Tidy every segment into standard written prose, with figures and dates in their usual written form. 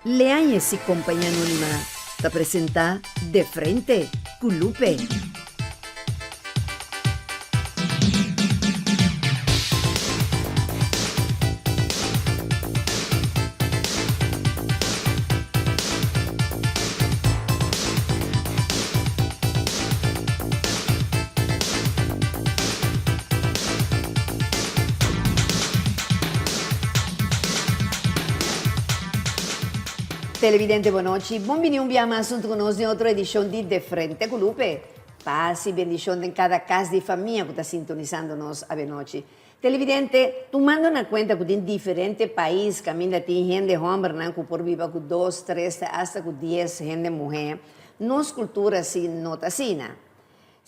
Leanhesi Compañía Anónima te presenta De Frente, Culupe. Televidente, boa noite. Bem-vindo a mais assunto conosco em outra edição de Frente com Lupe. Paz e bendição em cada casa de família que está sintonizando-nos a noite. Televidente, tomando na conta que em diferentes países caminha tem gente homem que por viva com 2, 3, até com 10 gente mulher, nossa cultura se nota assim.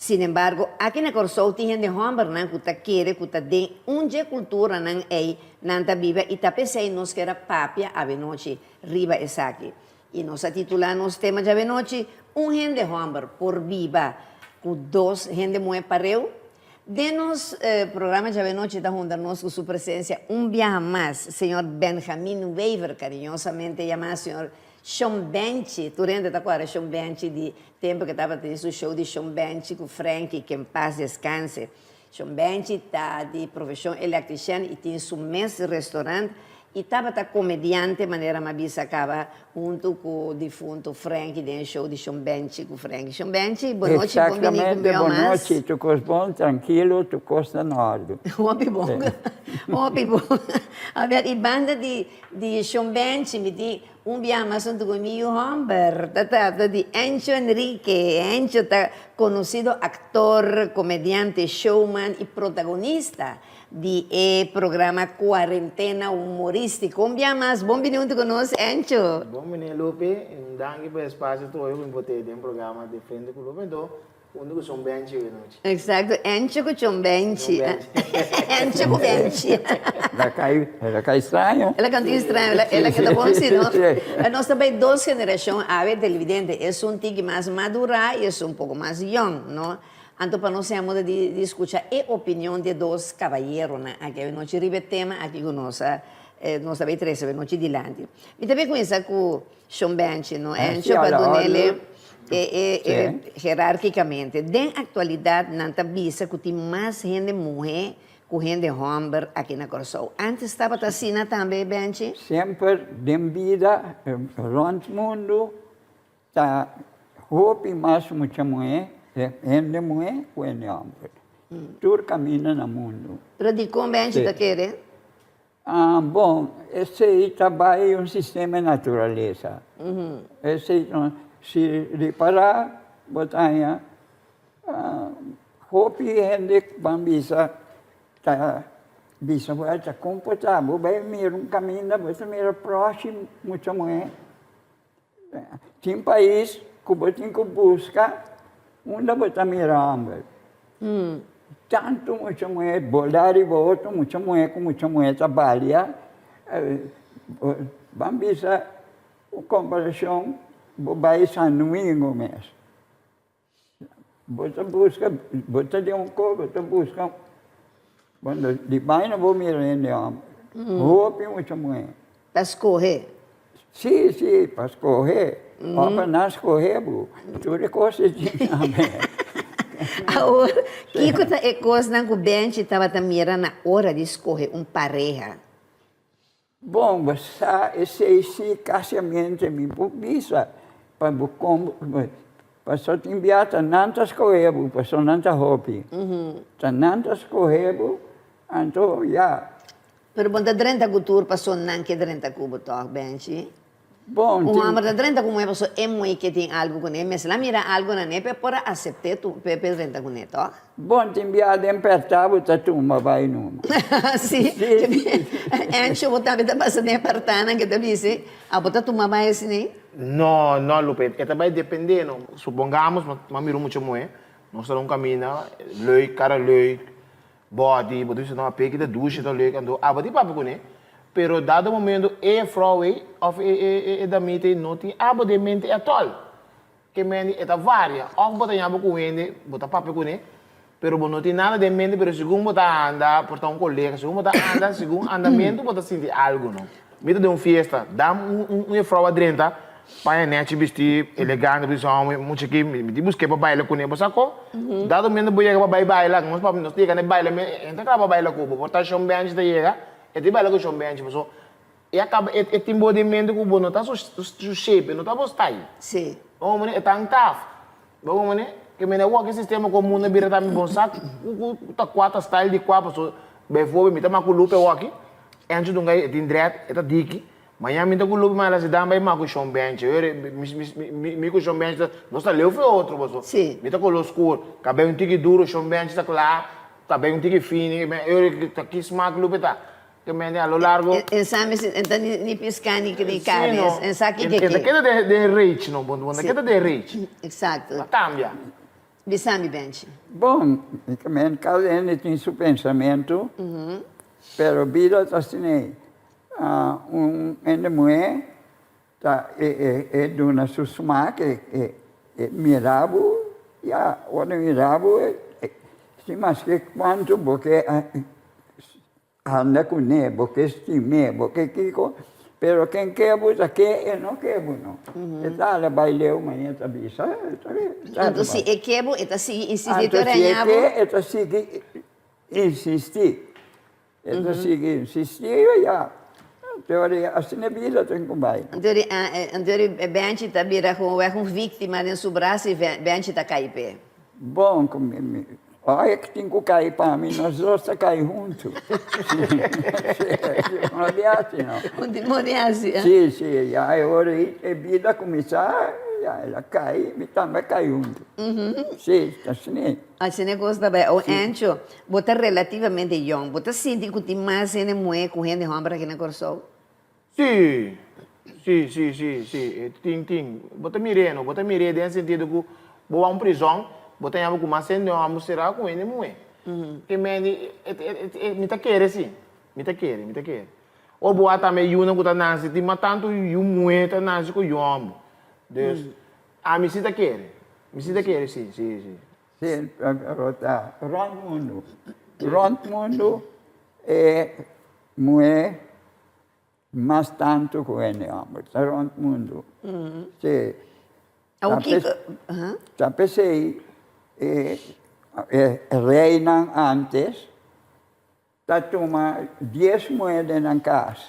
Sin embargo, aqui na Corsou tem gente homem que está querendo, que está de onde cultura não é, não está viva e está pensando nos que era papia a noite riba essa aqui. E nós titulamos o tema de a noite gente homem por viva com 2 gente mulher pareu. De nos programa de a noite está junto com sua presença dia mais, senhor Benjamin Weaver, carinhosamente chamado senhor Sean Benchi, tu rende da quadra Sean Benchi di tempo che stava tendo il show di Sean Benchi con Frankie che in paz descanse. Sean Benchi está di professione elettrician e tem su mes restaurante e estava comediante maneira ma bisa acaba junto com o defunto Frankie del show di Sean Benchi con Frankie. Sean Benchi, boa noite, Exatamente, boa noite, tu cos bom, tranquilo, tu costa norte. Homem bom, homem bom. A ver, e banda di Sean Benchi mi di dia assunto comigo, Humber, di Enzo Enrique. Enzo está conocido actor, comediante, showman e protagonista di programa Quarentena Humorístico. Dia mais, bom minuto conosco, Enzo. Bom menino Lupe, danke per espaço todo eu botei em programa de frente com Lupe, então onde que são bem hoje. Exato, Enzo com Sean Benchi. Enzo com Benchi. Ela cai estranho. Ela canta estranho, ela canta bom sim, não? Nós também 2 gerações, a ver, televidente, é um tique mais madura e é um pouco mais young, não? Então, para nós, temos de escutar a opinião de 2 cavalheiros, né? Aqui, nós tivemos tema aqui com nós, nós também 3, nós de Landi. E também começa com Sean Benchi, não? Encho, para ele, hierarquicamente. Den atualidade, não está vista que tem mais gente mulher com gente homem aqui na Corsou. Antes estava assim também, Benchi? Sempre, dem vida, rond mundo, tá roupa mais muita mulher, gente mulher com gente homem. Tudo caminha no mundo. Pero de como Benchi está querendo? Bom, esse aí trabalha um sistema de natureza. Esse aí, se reparar, botar roupa e gente bambisa, tá, bisa vai tá confortável, vai mir caminho, vai mir próximo, muita mulher. Tem país que botem que busca, onde botar miramba. Tanto muita mulher, bolar e volta, muita mulher com muita mulher trabalha, bambisa, comparação, vai São Domingo mesmo. Bota busca, bota de cor, bota busca. Quando de baixo não vou mirar ainda, roupa e muita mulher. Para escorrer? Sim, para escorrer. Para não escorrer, tudo é coisa de Agora, que coisa que o Benchi estava mirando na hora de escorrer pareja? Bom, esse casamento me publica para só te enviar tantas coisas, para só tantas roupas. Tantas coisas, então já. Pero bom, da 30 cultura passou não que 30 cubo toque, Benchi. Bom, homem da 30 como é pessoa é muito que tem algo com ele, mas lá mira algo na nepe para aceitar tu pepe 30 com ele, toque. Bom, te enviar de apertar, tá turma vai numa. Sim. Encho botar beta passa de apartana que te disse, a botar turma vai assim. Não, Lupe, é também dependendo. Supongamos, mas miro muito mulher, nós estamos caminhando, leuk, cara leuk, body, botar isso numa pegue de ducha, tá leuk, ando, botar papo com ele. Pero dado momento é fraude of é da mite não tem de mente é tol que mente é varia ou botar nhabo com ele botar papel com ele pero não tem nada de mente pero segundo botar anda portar colega segundo botar anda segundo andamento botar sentir algo não mita de uma festa, dá uma frau dentro, para a net vestir elegante, muito aqui, me busquei para bailar com ele, sacou? Dado menos boia para bailar, nós para nós chega na baila, entra para bailar com o botar chão bem antes de chegar, e de bailar com chão bem antes, pessoal. E acaba e tem movimento que o não tá so shape, não tá bostai. Sim. Bom, mano, é tão tough. Bom, mano, que me dá o sistema comum na beira da minha bom saco, o tá quatro style de quatro, so bem foi, me tá uma culupe aqui, antes de um gai de direto, tá dique. Manhã me dá culupe, mas ela se dá bem mais com chão bench. Eu me com chão bench, não está leu foi outro, pessoal. Sim. Me tá com o escuro, cabelo um tique duro, chão bench tá lá, cabelo um tique fino, eu tá aqui smart culupe tá. Que me dá a lo largo. Ensame, então, ni piscar, ni cabeça. Ensame que Essa queda de reach, não, bom, queda de reach. Exato. Cambia. Bisami, bench. Bom, cada um tem seu pensamento, pero vida está assim, mulher é de uma susma que é mirabo, e a outra mirabo, sim, mas que quanto, porque anda com ele, porque estima, porque kiko, pero quem quebra aqui não quebra não. Está lá baileu manhã tá bisa, Então se é quebra, está se insistir ranhavo. Está se insistir, está se insistir já. Teoria assim é vida tem que vai. Então bench está vira com vítima dentro do braço e bench está cair pé. Bom, olha que tem que cair para mim, nós dois estamos cair juntos. Não é assim, não. Não é assim? Sim, sim. Agora a vida começar, ela cai, e também cai junto. Sim, assim. Assim negócio também. O Ancho, você relativamente young, você sente que tem mais gente mulher com gente homem aqui na Corsol? Sim. Tem. Bota mireno no sentido que boa uma prisão, bota em mais gente homem será com ele mulher. Que me tá querendo sim. Me tá querendo. O boa também uma que tá nasce, tem mas tanto o mulher tá nasce com o homem. Deus. Me sinta querendo, sim. Sim, rota. Mundo é mulher, mas tanto com ele homem. Rondo mundo. Sim. Já pensei, reinan antes, tá toma 10 moedas na casa.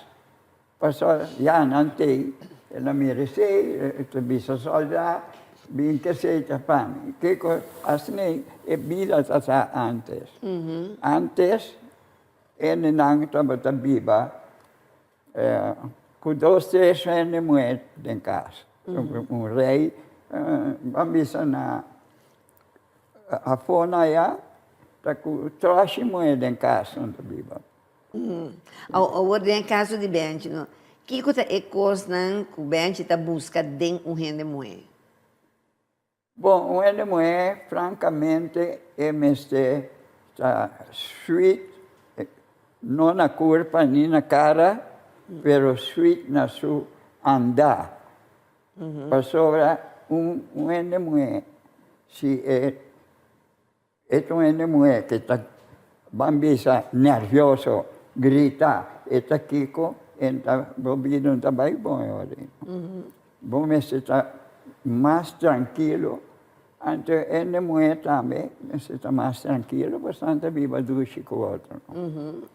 Passou, já não tem, ela me recebe, eu bisa soldar, bem que seja para mim. Que assim, é vida tá antes. Antes, ele não estava viva, com 2, 3 moedas em casa. Rei, vamos na a fona já, tá com 3 moedas em casa, não está viva. Agora, em caso de bench, não? Que coisa é coisa que o bench está buscando dentro de gente mulher? Bom, uma mulher, francamente, é mestre, está sweet, não na corpo nem na cara, pero sweet na sua andar. Para sobra, uma mulher, se é uma mulher que está bambisa, nervioso, grita, está kiko, está bobido, está bem bom. Bom, mas está mais tranquilo. Então, a mulher também, mas está mais tranquilo, bastante viva do que o outro.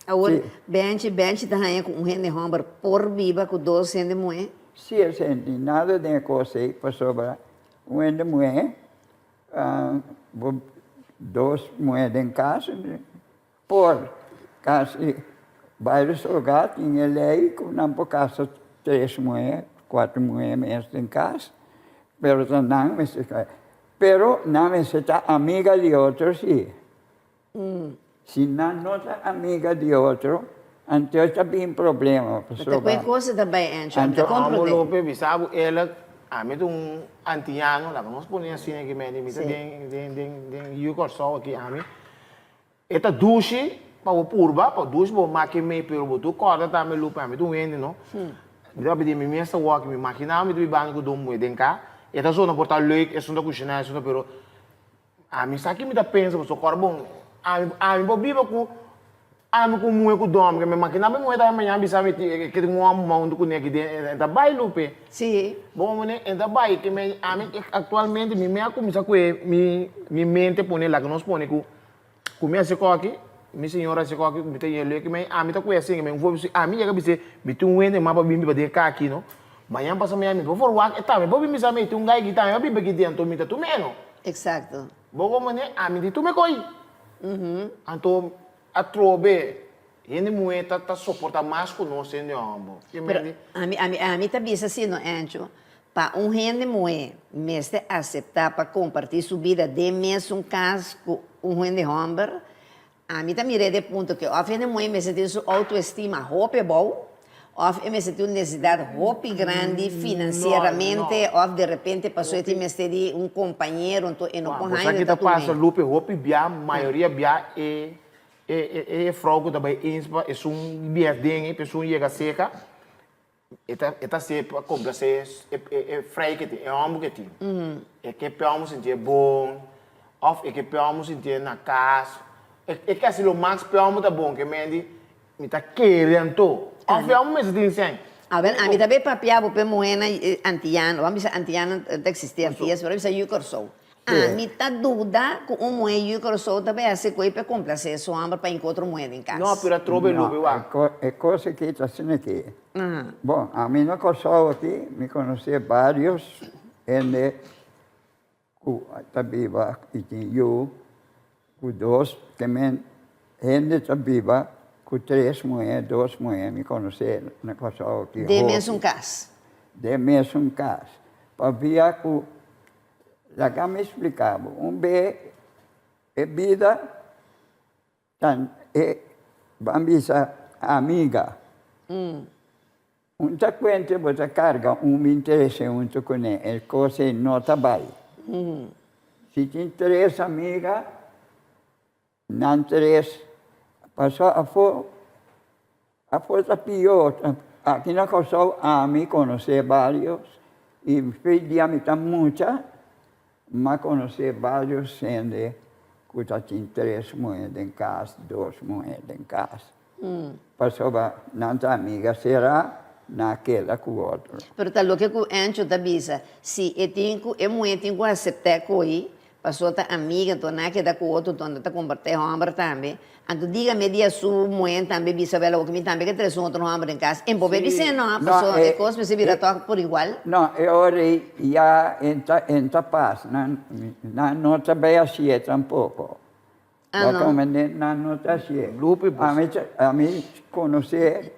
Agora, bench está com um gente homem por viva com 2 gente mulher? Sim, sente nada de coisa aí, para sobra, uma mulher, 2 moedas em casa, por casa, vários lugares, tinha lei, que não por casa 3 moedas, 4 moedas em casa, pero não está amiga de outro, sim. Se não está amiga de outro, então está bem problema. Tem coisa também, Ancho, está com Como problema. Lope, sabe, ela, me antiano, lá, vamos pôr assim aqui, me tem o corso aqui, esta duche, para o purba, para duche, para máquina meio pelo tu corda também Lope, tu vende, não? Me dá pedir minha essa walk, me máquina, me do banco do moe denka, esta zona porta leuk, é zona cozinha, é zona pero, me sabe me dá pensa, você corda bom, me vou viver com Ame com muito com dom, que me máquina me muito amanhã bisa me que tem um homem mundo com aqui dentro da baile lupe. Sim. Bom, né? Ainda baile que me ame atualmente me começa com me mente pone lá que nós pone com minha se aqui, minha senhora se aqui, me tem ele que me ame tá com assim, me vou a minha cabeça me tem um ende mapa bim para de cá aqui, não? Manhã passa me ame, vou for tá, me vou me saber tem um gai que tá, eu bibe aqui dentro, me tá tu menos. Exato. Bom, né? Ame tu me coi. Então a trobe ele muita tá suporta mais conosco né amor Pero a mim também assim, não é, para gente moe, mesmo aceitar para compartilhar sua vida de mesmo caso com gente homem, a mim também é de ponto que a gente moe mesmo tem sua autoestima roupa bom, ou mesmo tem necessidade roupa grande financeiramente, ou de repente passou a ter mesmo companheiro, então e não você aqui tá passa lupe roupa bia maioria bia é frogo também inspa é um biadinho é pessoa chega seca eta se compra se é freio que tem é homem que tem é que peamos sentir bom of é que peamos sentir na casa é que assim o max peamos tá bom que me tá querendo of é um mês de incêndio. A ver, a mim também papiava para moena antiano, vamos dizer antiano existia antes, mas vamos dizer corso. A mim tá dúvida com um moeda corso também assim coisa para complacer sua amor para encontrar moeda em casa. Não, para trobe lupe lá. É coisa que está assim aqui. Bom, a mim não conheço aqui, me conheci vários, ele, também e eu, com dois, também, ele também, com três mulheres, duas mulheres, me conheci, não conheço aqui. De mesmo caso. De mesmo caso. Para ver com, já me explicava, B é vida, vamos dizer, amiga. Unta quente você carga interesse muito com ele, é coisa não trabalha. Se te interessa amiga, não interessa, passou a força pior. Aqui na Kosovo, a mim conheci vários, e fez dia me tá muita, mas conheci vários sendo que te interessa muito em casa, duas moedas em casa. Passou a nossa amiga será naquela com o outro. Pero tal lo que o ancho da bisa, se eu tenho tenho que aceitar coi, passou a amiga, então na que da com o outro, então tá compartilhar homem também. Então diga-me dia sua mãe também bisa vela o que me também que traz outro homem em casa. Em pobre bisa não, passou é coisa se vira toca por igual. Não, eu orei já entra paz, não também assim é tampouco. Não. Não tá assim. A mim conheci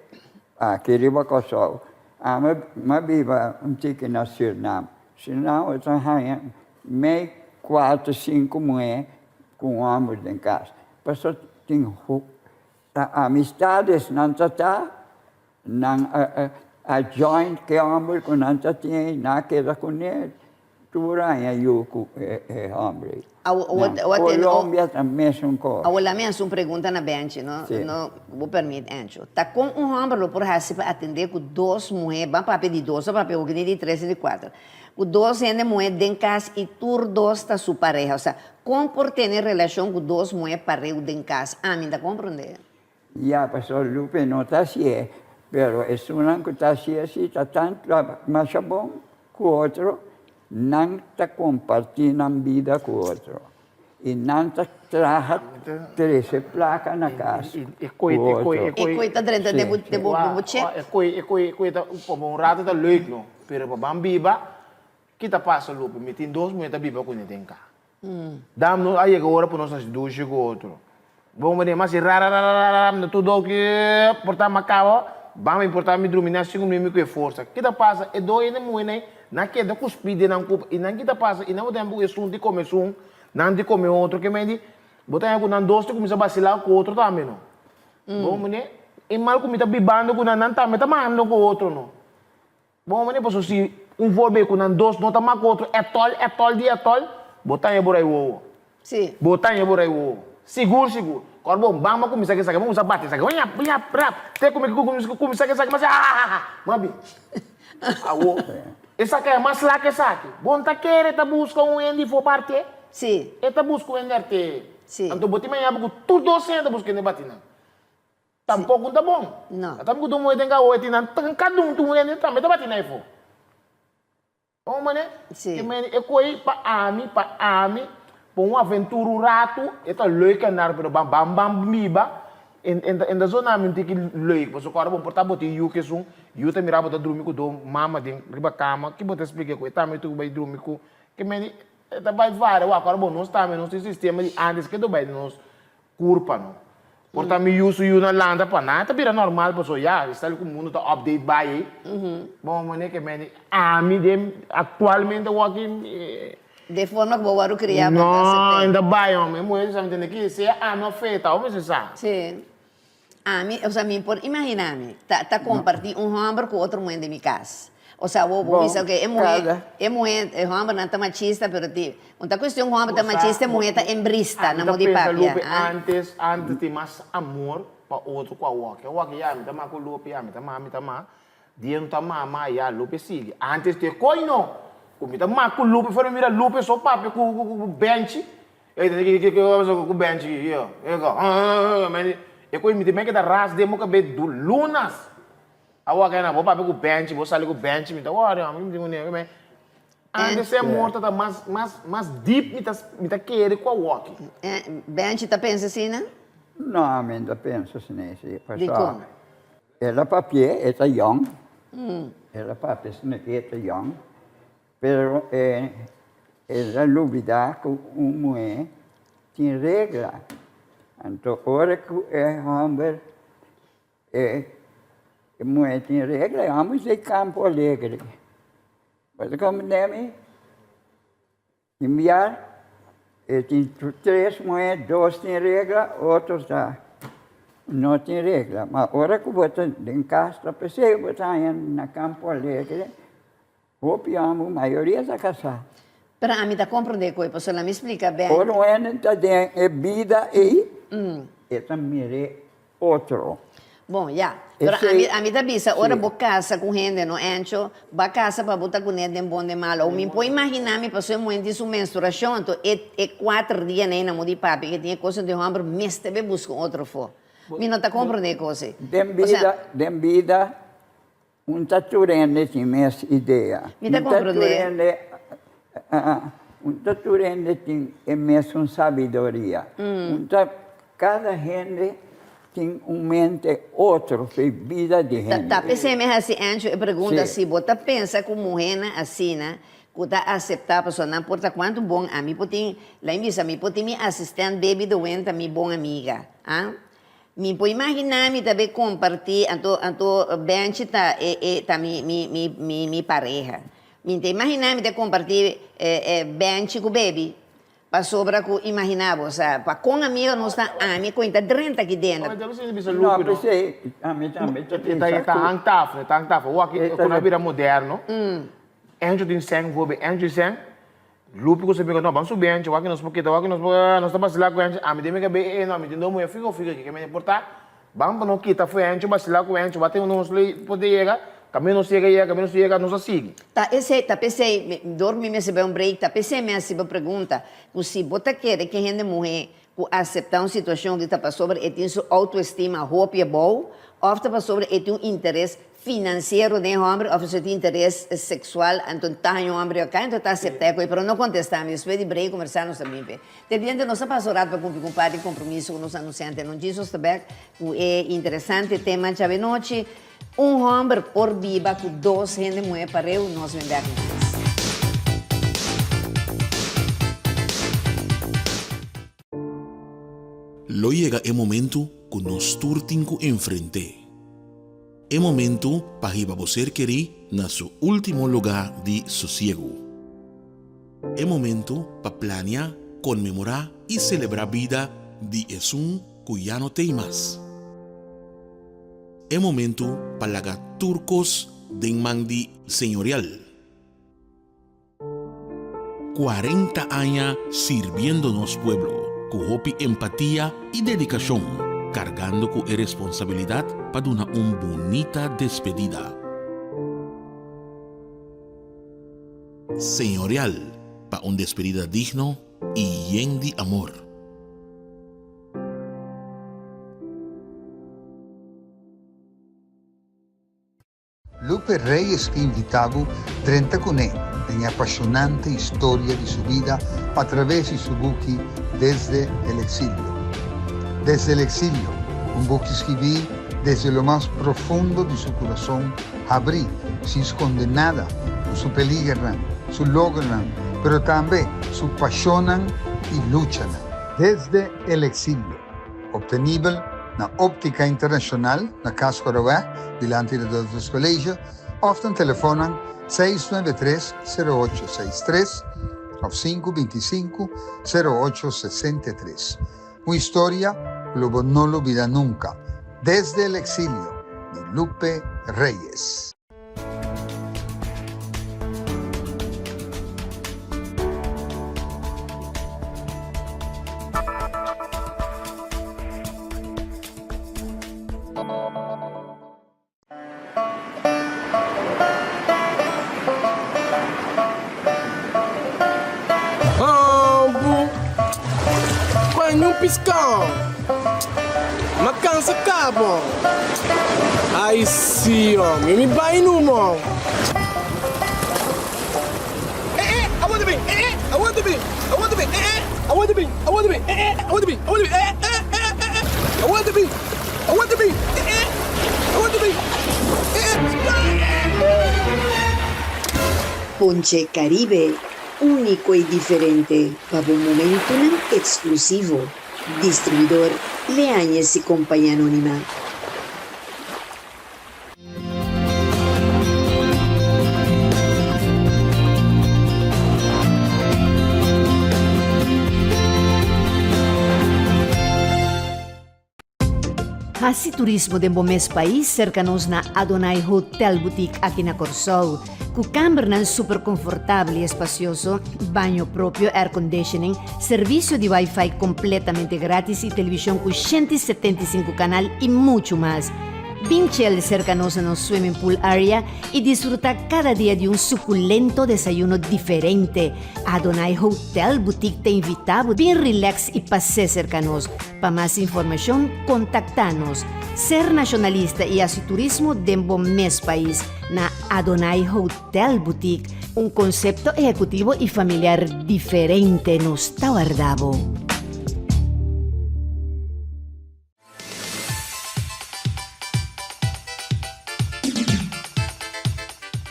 aquele Kosovo. A mim viva que na Suriname. Senão eu tinha meio 4, 5 mulheres com homens em casa. Passou tem amistades não tá não a joint que homem com não tá tem naquela com ele. Turanha eu é homem. Colômbia também são coisas. Agora mesmo pergunta na bench, não vou permitir, Ancho. Tá com um homem por para atender com duas mulheres, vamos para pedir dois, para pedir o que de 3 e de 4. Com duas mulheres dentro de casa e tur dois está sua pareja, ou seja, como por ter relação com duas mulheres pareja dentro de casa, a mim tá compreender? Já passou Lupe não tá assim, pero é uma que tá assim, tá tanto mais bom com o outro. Não está compartilhando a vida com o outro. E não está trazendo 13 placas na casa. E coita dentro de buche. E coita como rato da leuk no. Pero para biba, kita passa lupo, me tem dois mulheres biba com ele em casa. Dá no aí agora para nós as duas com o outro. Vamos ver, mas rara, tudo que portar macau, vamos importar me dormir, segundo mim com força. Kita passa e dois ainda mulher na que da cuspide não culpa e não que passa e não tem um de comer não de comer outro que me diz botar algo não doce começa a vacilar com outro também não bom mané e mal comida bibando com não também tá mandando com outro não bom mané posso se volver com não doce não tá mais com outro é tol botar aí por aí o sim botar aí por aí o seguro corbo vamos começar que sabe vamos bater sabe até começar que sabe mas mabi essa que é mais lá que essa aqui. Bom, tá querendo tá buscar um ende for parte? Sim. Tá busca um ende arte. Sim. Então bote manhã porque tudo você tá buscando batina. Tampouco tá bom. Não. Também tu mulher tem que ouvir, não tem cada um tu mulher também tá batendo aí fo. Oh, mané. Sim. Que mané, eu coi para ami, para uma aventura rato, eta leuk andar pelo bam bam bam biba. En da zona minti que leuk, você agora bom portar botar you que sum, you te mirava da dormir com do mama de riba cama, que botar explica com, tá me tu vai dormir com, que mané, tá vai várias, agora bom nós tá, nós tem sistema de antes que do vai nós curpa não. Portanto, me uso eu na landa para nada, vira normal para só já, está ali com o mundo tá update by. Bom, mané que mané, me dem atualmente o aqui De forma que o Waru criar não, ainda vai, homem, mulher sabe entender que se é não feita, homem você sabe. Sim. O sea, imagina-me, tá compartilhando homem com outro mulher de minha casa. O sea, vou dizer que é mulher, homem não tá machista, pero a questão homem tá machista, a mulher tá embrista, na mão de papia. Antes tem mais amor para outro com a walk. O walk já me tá mais com o Lupe, já me tá mais, dentro tá mais, já Lupe sigue. Antes tem coino, como tá mais com o Lupe, fora mira Lupe só papo com o bench. Que com o bench aqui, ó. Eu conheço também que da raça de moca be do lunas. Awa kaya na vou papo com o bench, vou sair com o bench, me tá olha, me digo nem, mas antes é morto tá mais deep, me tá querer com a walk. Bench tá pensa assim, né? Não, ainda penso assim, De como? Ela papel é young. Ela papel é young. Pero ela dúvida que uma mulher tem regra. Então, hora que é homem, mulher tem regra, vamos de campo alegre. Mas como deve enviar, tem 3 mulheres, 2 têm regra, outros não têm regra. Mas hora que você em casa, pensei que você na campo alegre, a maioria está casada. Para mim, tá compreendendo coisa, você me explica bem. Por um ano está dentro vida e também outro. Bom, já. Pero a mim tá bisa, ora vou casa com gente no ancho, vou casa para botar com gente bom de malo. Ou me pode imaginar, me passou um momento de sua menstruação, então é 4 dias nem na mão de papi, que tinha coisa de homem, mas também busca outro for. Me não tá compreendendo coisa. Den vida, taturende tem essa ideia. Me tá compreendendo? Taturende tem mesmo sabedoria. Cada gente tem mente outro, vida de gente. Tá, pensei mesmo assim, antes eu pergunto assim, você pensa que mulher assim, né? Que tá aceitar a pessoa, não importa quanto bom, a mim pode, lá em vista, me pode me assistente, baby doente, minha boa amiga, me pode imaginar, me também compartilhar, então, bench tá minha pareja. Me imaginar, me compartilhar bench com o baby. Para sobra que imaginava, sabe? Para com amiga não está a minha conta 30 aqui dentro. Não, pensei, a mim também. Tá hangtaf. O aqui, quando a vida moderno, anjo de sangue, vou ver, anjo de sangue, lupo que você pega, não, vamos subir, anjo, aqui nós estamos lá com anjo, me tem que ver, não, me tem que ver, fica aqui, que me importar, vamos para não quitar, foi anjo, mas lá com anjo, bateu nos poder chegar, caminho não chega, não se sigue. Pensei, dormi me receber break, pensei me receber pergunta, se você quer que a gente morrer, aceitar uma situação que está para sobre, e tem sua autoestima, roupa é boa, ou está para sobre, e tem um interesse financeiro de homem, ou você tem interesse sexual, então está um homem acá, então está aceitar, mas não contestar, me depois de break, conversar, não sabia bem. Depende, não está passando para cumprir com parte de compromisso com os anunciantes, não diz isso também, é interessante tema de a noite. Homem por viva com 2 gente mulher para eu nós vender aqui. Lo llega el momento que nos turtinco enfrente. El momento para que você querer na su último lugar de sosiego. El momento para planear, conmemorar y celebrar vida de Jesús que ya no tem más. El momento para lagar turcos de mandi señorial. 40 años sirviéndonos pueblo, con hopi empatía y dedicación, cargando con responsabilidad para una bonita despedida. Señorial, para una despedida digno y llena de amor. Lupe Reyes que invitaba 30 con él en apasionante historia de su vida a través de su buque Desde el Exilio. Desde el Exilio, un buque escribí desde lo más profundo de su corazón, abrí, sin esconder nada, su peligran, su logran, pero también su pasionan y luchan. Desde el Exilio, obtenible na Óptica Internacional, na Casa Coronel, delante de los colegios, often telefonan 693-0863 o 525-0863. Una historia que no lo olvida nunca. Desde el Exilio, de Lupe Reyes. Quando piscão, macança cabo. Ai sim, homem, me vai no mão. I want to be, I want to be, I want to be, I want to be, I want to be, I want to be, I want to be, I want to be, I want to be, I want to be. Ponche Caribe, único y diferente, para un momento exclusivo. Distribuidor Leáñez y Compañía Anónima. Hasi turismo de Bomes país cercanos na Adonai Hotel Boutique aqui na Corsol. Com câmara super confortável e espacioso, banho próprio, air conditioning, serviço de Wi-Fi completamente grátis e televisão com 175 canal e muito mais. Vinchel cercanos no swimming pool area e disfrutar cada dia de um suculento desayuno diferente. Adonai Hotel Boutique te invitamos, bem relax e passe cercanos. Para mais informação, contacta-nos. Ser nacionalista e assim turismo dentro mes país na Adonai Hotel Boutique, um conceito executivo e familiar diferente nos está guardado.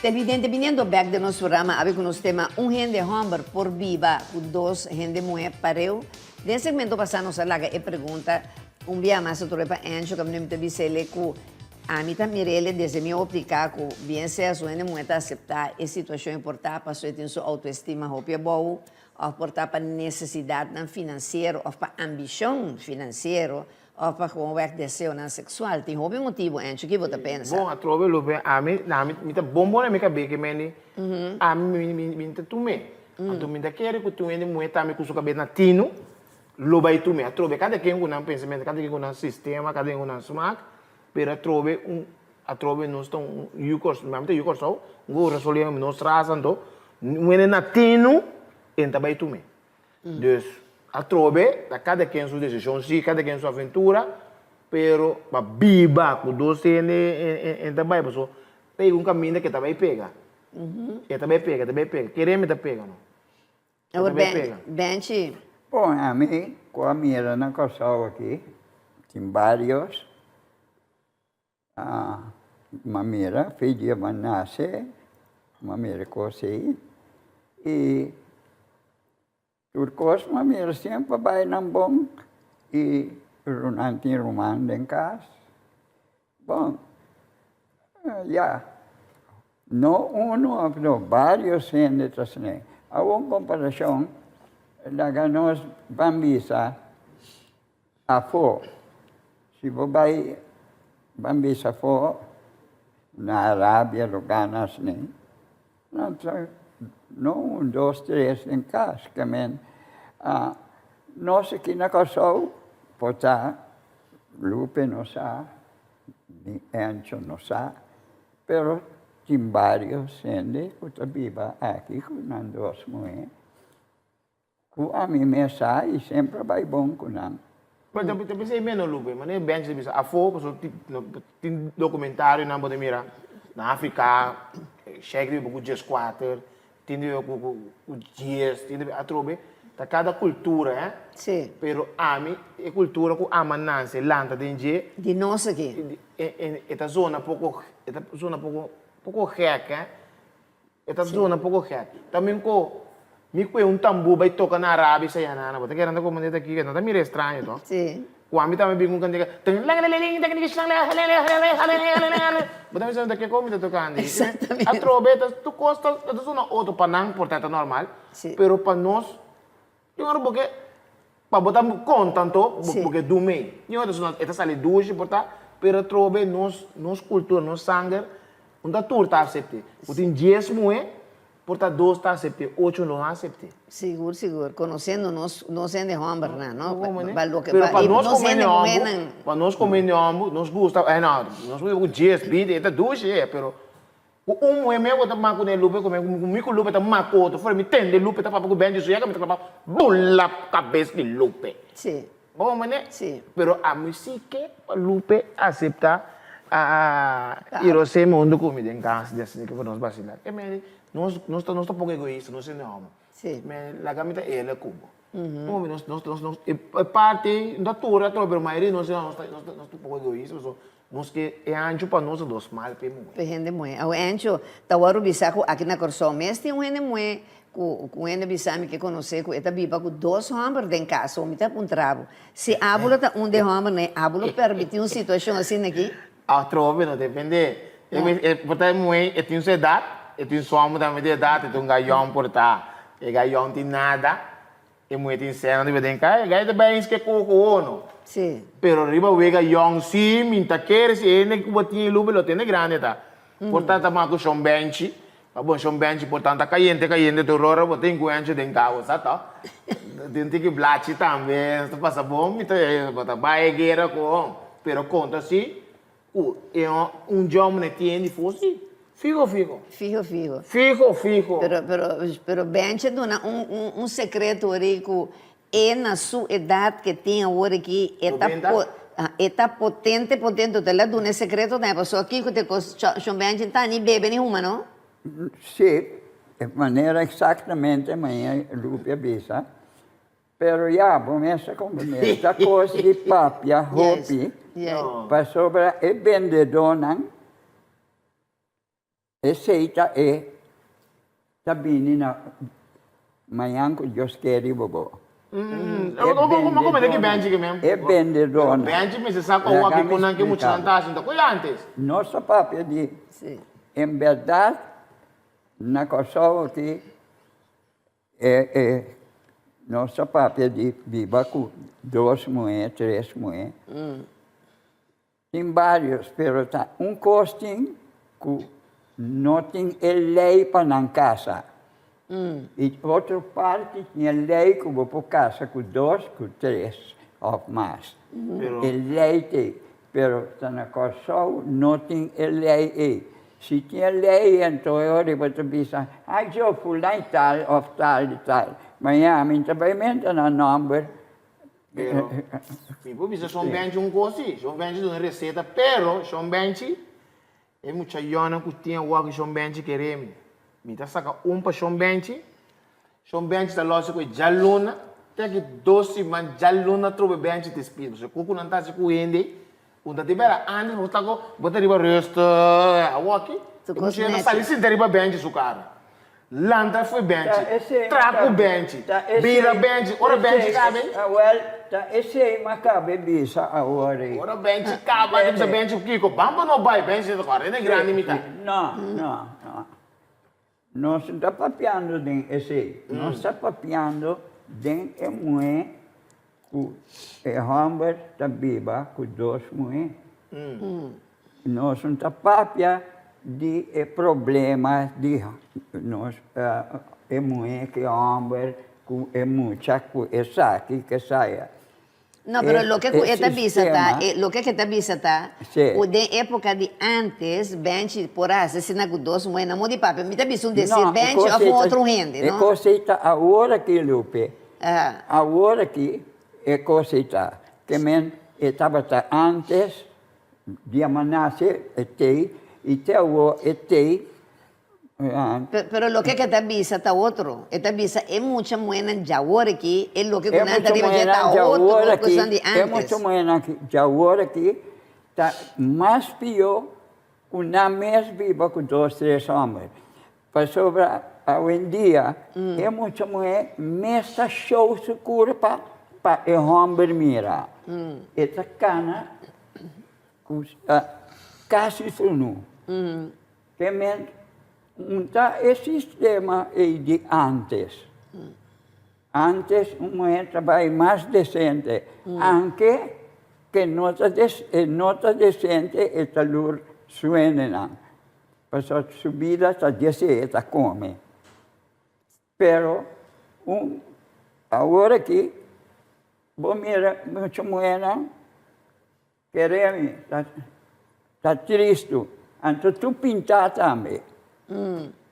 Televidente, viniendo back de nuestro programa, había con tema un gente hombre por viva, dos gente mujer pareo. De ese segmento pasamos a la que pregunta, un día más otro para Ancho, que me dice que a mí también mirele desde mi óptica, que bien sea su gente mujer aceptar esa situación importante para su autoestima, hopia boa, o portar para necesidad financiera, o para ambición financiera, o para como werk deseo sexual. Tem hobby motivo, Ancho, que você pensa? Bom, a trove lupe, a mim, tá bom na minha cabeça que meni, a mim tá tume. Então mim tá querer que tu ende muito também com sua cabeça na tino, lupe tume. A trove cada quem com um pensamento, cada quem com um sistema, cada quem com um smack, pero a trove nós estão yucos, mas tem yucos só, vou resolver nós trazendo, meni na tino, enta vai tume. Dus a trove, da cada quem sua decisão, sim, cada quem sua aventura, pero para biba, com doce em também, pessoal, tem um caminho que também pega. E também pega. Queremos também pega, não? Agora, Benchi. Bom, a mim, com a minha na Corsol aqui, tem vários. Uma mira, filha vai nascer, uma mira cosei, e turcos, uma mira sempre vai na bom, e runanti rumando em casa. Bom, já, não uno, não, vários entes, né? Há uma comparação, da nós bambisa, a fo, se você vai bambisa fo, na Arábia, lugares, né? Não, dois, três em casa, que nós aqui na Corsol, pota, Lupe não sabe, Ancho não sabe, pero tem vários gente que viva aqui com duas mulheres. Que a mim me sai e sempre vai bom com ela. Mas eu pensei menos, Lupe, mas nem bem se bisa. A fogo, tem documentário, não pode mirar. Na África, chega de com dias 4, tem com dias, tem a trobe, tá cada cultura, Sim. Pero a mim, é cultura com a manança, lanta de dia, De nós aqui. esta zona pouco rica, esta zona pouco rica. Também me foi tambu vai tocar na Arábia Saudita, você quer andar como aqui, não tá me estranho, então. Sim. Quando também bem com cantiga, Bota me daqui como está tocando. Exatamente. A trobeta, tu costa, tu zona outro panang, portanto normal. Sim. Pero para nós, eu não porque para botar contanto, Sim. porque do meio. Eu não sei, esta sale duas, portanto, pero trobe nos cultura, nos sangue, onde tu está aceite. O tem 10 moe, portanto 2 está aceite, 8 não aceite. Seguro, seguro. Conhecendo nós é de homem, não? Pero para nós comer ambo, nós gosta, não, nós o 10, 20, eta 2 pero moe meu tá maco ne lupe, como mico lupe tá maco, fora me tende lupe tá para o bem disso, me tá para bola cabeça de lupe. Sim. Bom, mané? Sim. Pero a música, lupe aceita a ir ao seu mundo comida em casa, assim que nós vacilar. É mesmo, nós estamos pouco egoístas, nós não. Sim. Mas a gamita é ela cubo. Nós parte da tura, pero a maioria nós estamos pouco egoístas, nós que é anjo para nós dos mal pe muito. Gente moe. O ancho, tawaru bisaco aqui na Corsão, mas tem gente moe com gente bisami que conhece com eta biba com 2 homens em casa, o mita com trabo. Se ábula tá de homem, né? Ábula permite uma situação assim aqui. A trove não depende. Portanto, muito, tem sua idade, tem sua mãe também de idade, tem gaião portar. E gaião tem nada, e muito tem cena de vez em cá, e gaião também que coco não. Sim. Pero arriba o gaião sim, minta quer se ele que botinha lupa lo tem grande tá. Portanto, mas com chão bench, bom chão bench, portanto, caiente do roro, botem com anjo de carro, tá? Tem que blachi também, tu passa bom, minta bota baigueira com, pero conta assim. Jovem tiene fosse fijo. Pero bem te dona secreto rico é na sua idade que tem agora aqui está potente te la dona secreto né pessoa aqui que te chão bem tá nem bebe nenhuma não Sim, de maneira exatamente amanhã Lupe avisa. Pero já, começa com esta coisa de papia, roupa, para sobre e vendedora, aceita e sabine na manhã que Deus quer e bobo. Como é que benji que mesmo? É vendedora. Benji me se sabe o que com que muito vantagem da coisa antes. Nossa papia de, em verdade, na coisa que nossa papia de viva com 2 moedas, 3 moedas. Tem vários, pero tá costinho que não tem lei para na casa. E outra parte tinha lei que vou para casa com 2, com 3 ou mais. E lei tem, pero tá na coisa não tem lei. Se tinha lei, então eu vou te dizer, eu fui lá e tal, ou tal e tal. Amanhã, também na number. Tipo, bisa Sean Benji coisa, Sean Benji uma receita, pero Sean Benji é muita iona que tinha o que Sean Benji queremos. Me tá saca para Sean Benji está loja com jaluna, tem que doce, mas jaluna trobe Benji te espírito. Se cuco não tá se cuende, onde tiver ande, você tá com, bota riba resto, a walkie, você não sabe se deriva Benji su cara. Lanta foi bench, trapo bench, bira bench, ora bench cabe? Esse mas cabe bisa agora. Ora bench cabe, tem bench Kiko, bamba não vai bench do cara, é grande mita. Não. Nós está papiando den esse, nós está papiando den moe com hamburger da biba com 2 moe. Nós está papia de problema de nós moe que hamburger com muita coisa que saia. No, pero lo que esta visa tá, o de época de antes, bench por aí, se não com 2 moedas, não de papel, me tá vendo dizer bench ou com outro rende, não? É coseita agora que Lupe, agora que é coseita, que men estava antes de amanhã e te o e te Pero lo que te avisa está otro. Esta avisa es mucha buena ya ahora aquí, es lo que é con muito arriba ya está buena otro, agora lo que aqui son de é antes. muito buena já agora aqui tá mais pior uma mês viva com 2, 3 homens para sobre hoje em dia é muito mulher mesta show segura para o homem mira essa cana quase sunu que men tá esse sistema aí de antes antes uma mulher trabalha mais decente anche que nota decente e talur suena para subida sta dieta come pero agora que vou mira muito moeda queremos tá triste anto tu pintar também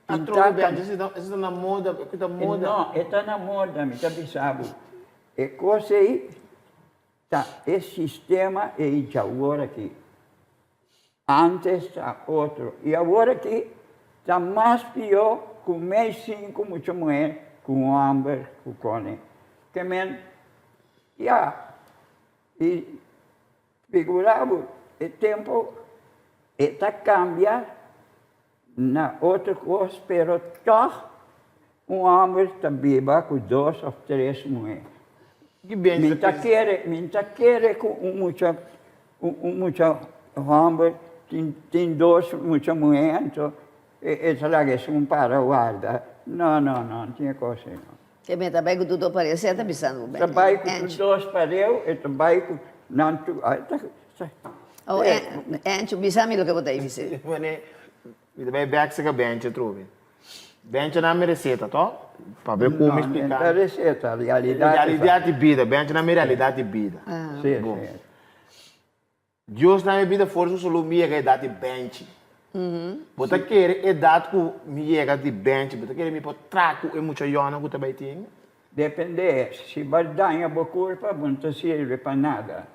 A troca, Benji, essa na moda, que tá moda. não está na moda me tá pensando e coisa aí tá esse sistema é de agora aqui antes tá outro e agora aqui tá mais pior com mais 5 muito mulher com homem com cone que men e figurava o tempo está cambia na outra coisa pero toch homem está viva com 2 ou 3 mulheres Que Benji, minta quer com muita homem tem 2 muita mulher então essa lá que é para guarda não tinha coisa não Que me trabalho com tudo para você, tá pensando bem. trabalho com 2 pareu e trabalho com não tu Oh, anche bisami lo che potevi dizer. mi vai back se che Benji trovi. Benji na minha receita, tá? Para ver como explicar. a receita a realidade Realidade de vida, Benji na minha realidade de vida. sim, Bom. sim. Deus na minha vida força só minha idade de Benji. Bota querer idade com minha idade de Benji, bota querer me pôr traco e muita jona que também tem. Depende, se bardanha boa culpa, não serve para nada.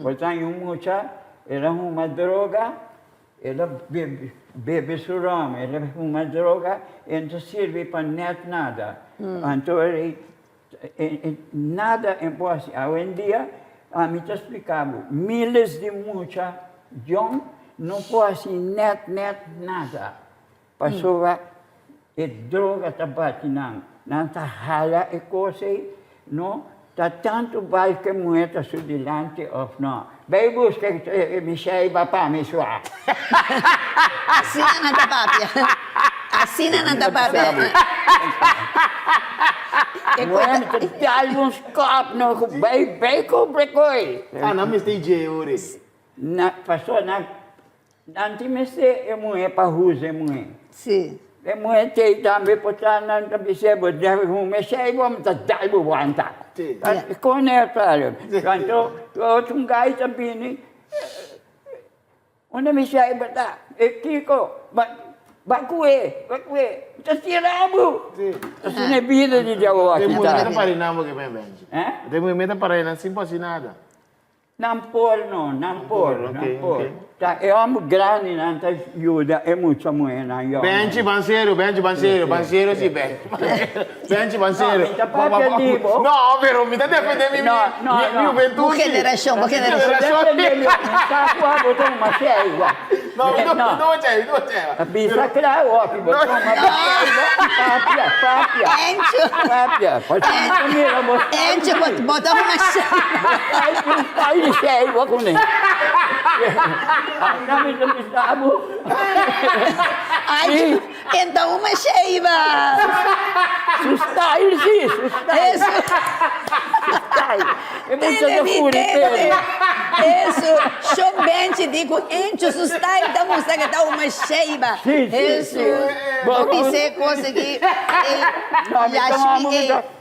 Bardanha muita, era uma droga, ela bebe surama, era uma droga, e não serve para nada. Então, nada é possível. Hoje em dia, a mim te explicava, milhares de muita, John, não pode net nada. Passou a droga tabati não tá hala e coisa não tá tanto vale que moeda su dilante of não vai busca me saiba para me suar Assina na papia. Assina na papia. moeda te alguns cop não vai compre coi Ah, não me está de ore. na passou na antimesse é moeda para usa moeda Sì. e moeda também botar na cabeça deve me saiba mas dai buanta Sì. Conectare. Quando un guy também onde me sai bata e Kiko bakue tá tirado Sì. isso não é vida de Jawa Tem kita movimento para ir que vem Benji. Tem movimento para ir sem passar nada. nampor ok. tá é um grande nanta ajuda é muito moena yo Benji banseiro sim Benji. Benji banseiro. No, mi tapate il libro. No, vero, mi date defendere No. juventude. Buche generazione, buche generazione. sta qua botou uma cheiva No, dove c'è? bisa kira o que botou uma papia Encio. pode comer você Encio, botava uma chave. Aí de cheiva com ele kami sabu Ai, então uma cheiva. sustai sim sustai Isso. é muito da furite Isso. Showbench dico, Encio, su stai da música que tá uma cheiva. Sì, sì, Isso. sì. Vou dizer coisa que... no mi tomamos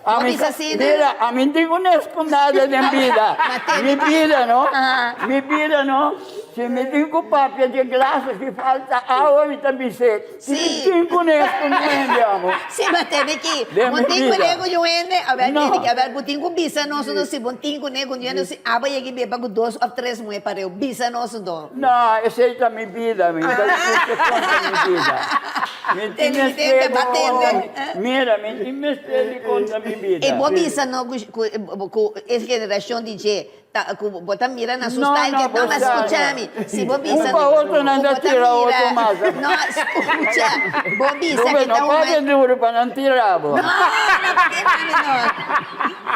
A mí, Pisacina. mira, a mí no conozco nada de vida. Mi vida, ¿no? Ajá. Mi vida, ¿no? Si me tengo papia de glass, que falta agua, me también sé. Si Sí. me tengo esto, no entiendo. Sí, mas teve que, De montinho medida. nego joene, abe No. teve que abe butinho bisa nosso no si montinho nego joene si aba yegi beba com 2 ou 3 mulher para eu bisa nosso do. No, esa es mi vida, me interesa mi vida. Me Tem que bater, Mira, me interesa contra mi vida. E bo bisa no com essa geração de je, tá com bota mira na sua No, style no, que não mas bota, escute-me. Se bo bisa Un pa' otro no anda tira otro más. No, escucha. Bo bisa Dove que non tá fate uma duro para non tirarlo.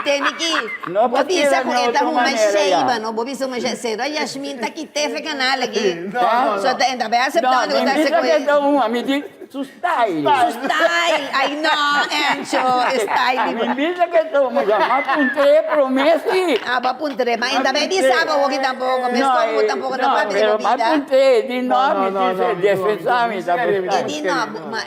Tem que. Não Bo pode bisa tirar com de eta outra uma maneira, sheiba, já. no bo bisa uma sheiba. Yasmin tá que te canal aqui. Não, Só tá ainda bem No, aceitar mi vida que da una, mi dice su style. Style! Ay, no, Encho! Style, di Mi ba? vida que da una, ma con tre promessi. Ah, ba puntre, ma ainda bem di sabo, huwag tampoco, mas como tampoco na parte de pero ma bebida. con tre, di no, mi dice, defensami da E buscar. di no, ma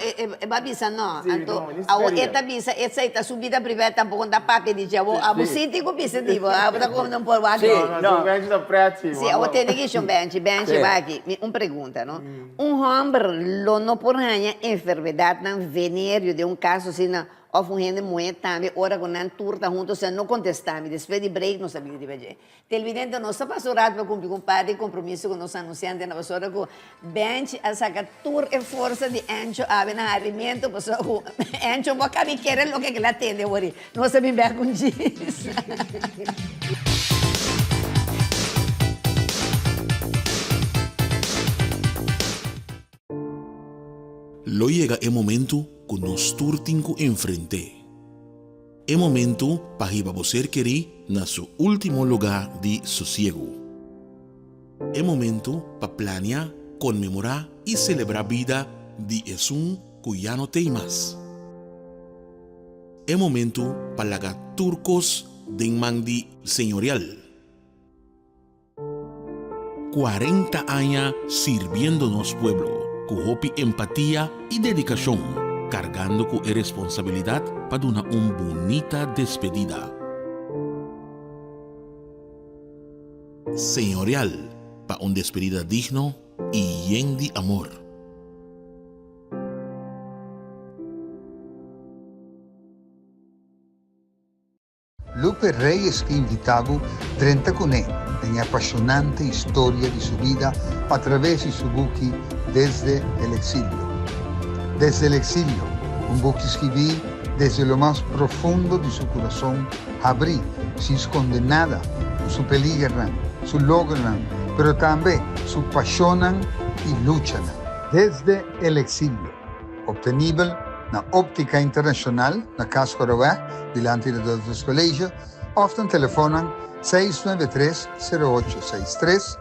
ba bisa no, anto, no, awo nisperia. eta bisa, eta subida privada tampoco da papi di jawo, abo siti ko bisa di ba, abo da como não por wag. Sì. No, No. no, vende da prezzi. Sì, ho te che sono benci Sì. va aqui. Un pregunta, no? Un homem lo no por ganha enfermedade na venério de um caso assim na of um rende muito também ora com nan turta junto se não contestar me depois de break não sabia de ver. Televidente não está pastorado para cumprir com parte de compromisso com nós anunciante na pastora com bench a sacar tur e força de ancho a na alimento pessoa com ancho boca me querer lo que ela atende ori. Não sabe bem com disso. Lo llega el momento que nos turtinco enfrente. El momento para que você querer na su último lugar de sosiego. El momento para planear, conmemorar y celebrar vida de Jesús que ya no tem más. El momento para lagar turcos de mandi señorial. 40 años sirviéndonos pueblo, con hopi empatía y dedicación, cargando con responsabilidad para dar una bonita despedida. Señorial, para una despedida digno y lleno de amor. Lupe Reyes que invitavo 30 Cunè nella appassionante storia di sua vita attraverso i suoi buchi desde el exilio. Desde el exilio, un buco que escribí desde lo más profundo de su corazón, abrí, sin esconder nada, su peligran, su logran, pero también su pasionan y luchan. Desde el exilio, obtenible na Óptica Internacional, na Casco Aroá, delante de outros colégios, often telefonan 693-0863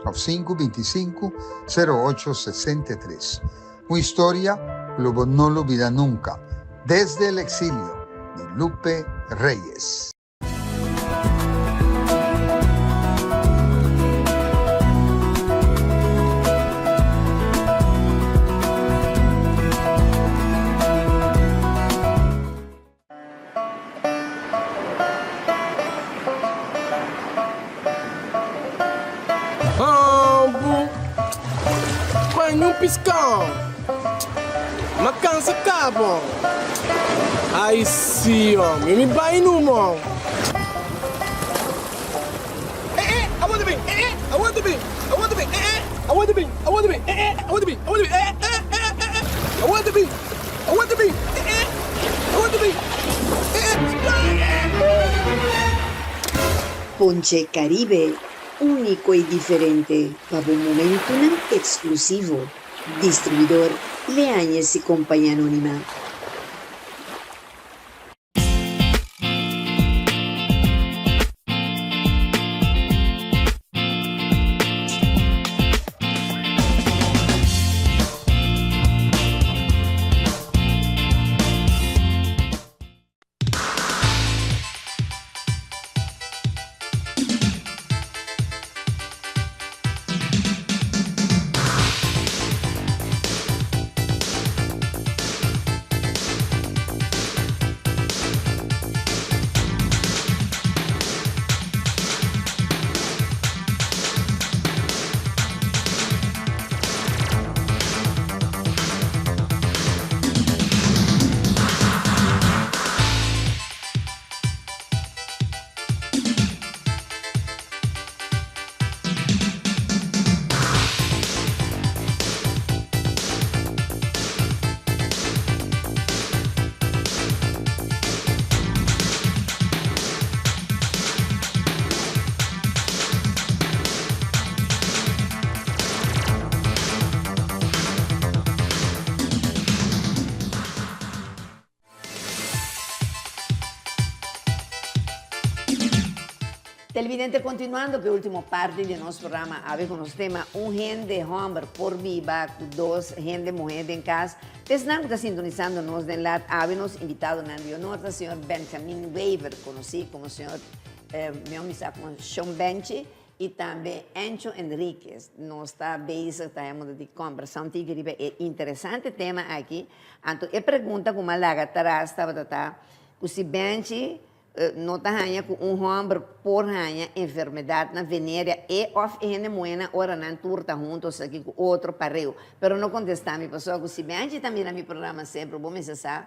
ou 525-0863. Uma história que Lobo não olvida nunca, desde el exilio, de Lupe Reyes. Põe um piscão. Uma cansa cabo. Aí sim, homem. Me vai no mão. I want to be. I want to be. I want to be. I want to be. I want to be. I want to be. I want to be. I want to be. I want to be. I want to be. Ponche Caribe, único y diferente, para un momento exclusivo. Distribuidor Leáñez y Compañía Anónima. Televidente, continuando con la última parte de nuestro programa, con los temas un gente hombre por viva, dos gente mujer en casa. Desde que está sintonizándonos de la habemos invitado a Nandio Norte, señor Benjamin Weaver, conocido como señor, me llamo como Sean Benchi, y también Encho Enríquez. Nos está base, estamos de conversación, es interesante tema aquí. Entonces, pregunta como a laga atrás, estaba, si Benchi, no está com homem por ranha enfermidade na venérea e of gente moena ora na turta juntos aqui com outro pareu. Pero não contestar me pessoal que se bem antes também na meu programa sempre bom me sabe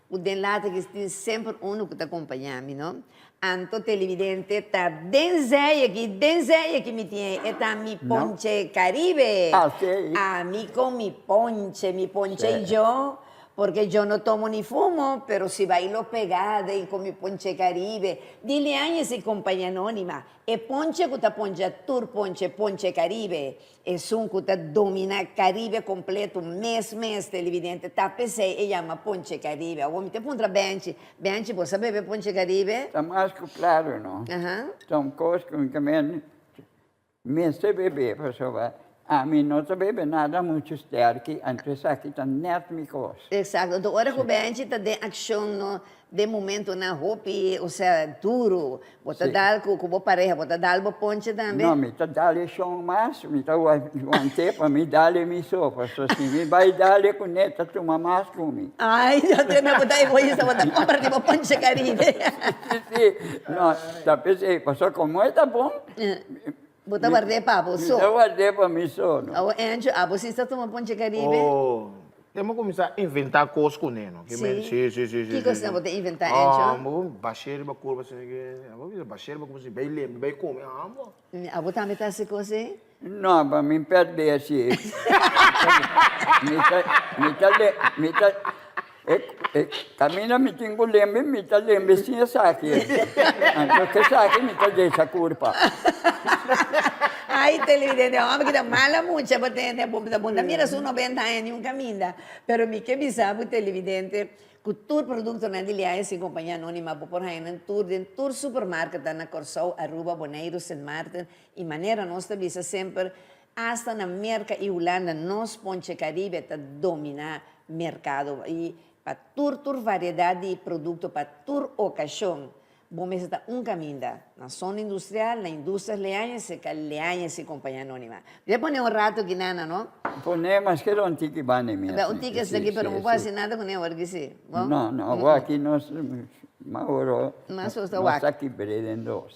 o denlata que tem sempre um que te acompanha me não. Anto televidente tá denzeia que me tem é tá mi ponche Caribe. Ah, sim. A mí con mi ponche y yo. Porque yo no tomo ni fumo, pero si bailo pegada y con mi ponche Caribe. Dile a esa compañía anónima, el ponche que te ponche ponche Caribe, es un que te domina Caribe completo, mes, televidente, tapese y llama ponche Caribe. A homem te pontra Benchi, você bebe ponche Caribe? Está mais que claro, não? São coisas que me se beber, pessoal. A mim não se bebe nada muito sterk, antes aqui está net me coisa. Exato. Então, hora que o Benji está de ação de momento na roupa, ou seja, duro, bota dar com a pareja, bota dar o ponche também. Não, me está dando chão mais, me está aguantando para me dar minha sopa, só assim, me vai dar com neta tomar mais comigo. Ai, eu tenho que botar egoísta, botar comprar tipo ponche Caribe. Sim, não, está pensei, passou como é, tá bom? Bota guardei para você. Eu guardei para mim só, não? Anjo, você está tomando ponche Caribe? Oh, temos que começar a inventar coisas com ele. Sim? Sim. Que coisa você vai inventar, Anjo? Vamos baixar uma curva, vamos baixar uma curva, bem lembro, bem comer. Você também está assim coisa? Não, para mim perder assim. Camina me tenho lembre, me tá lembre sim essa aqui. Então que essa aqui me tá deixa curva. Ai, televidente, homem que dá mala mucha, porque tem bunda. Mira, são 90 anos, nunca minda. Pero me que sabe, televidente, que todo produto na dilia é companhia anônima, por aí, em tour supermarket, na Corsou, Aruba, Bonaire, St. Martin, e maneira nós visa sempre, hasta na América e Holanda, nós Ponche Caribe, tá dominar mercado. E para toda variedade de produto, para toda ocasião, vamos estar caminho na zona industrial, na indústria leanhas e companhia anônima. Já põe rato aqui, não? Põe, mas que não tem que banir mesmo. Não tem que ser aqui, mas não vou fazer nada com ele agora, sim. Não, aqui nós... Mas nós aqui perdendo.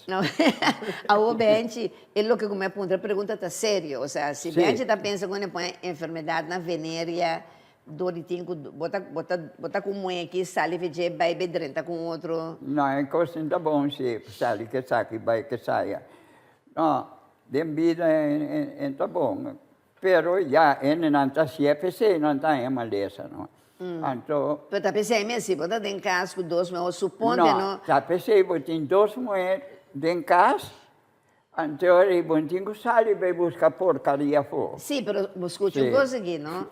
A Benji, é o que como a pergunta está sério. Ou seja, se Benji está pensando quando põe enfermidade na venérea, doritinho, bota com um aqui, sale e vai bedrenta com outro. Não, é coisa ainda bom se sale que saque, vai que saia. Não, de vida é bom. Pero já, ele não está se PC, não está em maleza, não. Então, mas tá pensando mesmo, bota em casa com dois meus, suponte, não? Tá pensei, tem duas mulheres em casa, então ele tem que sair e vai buscar porcaria fora. Sim, mas escute uma coisa aqui, não?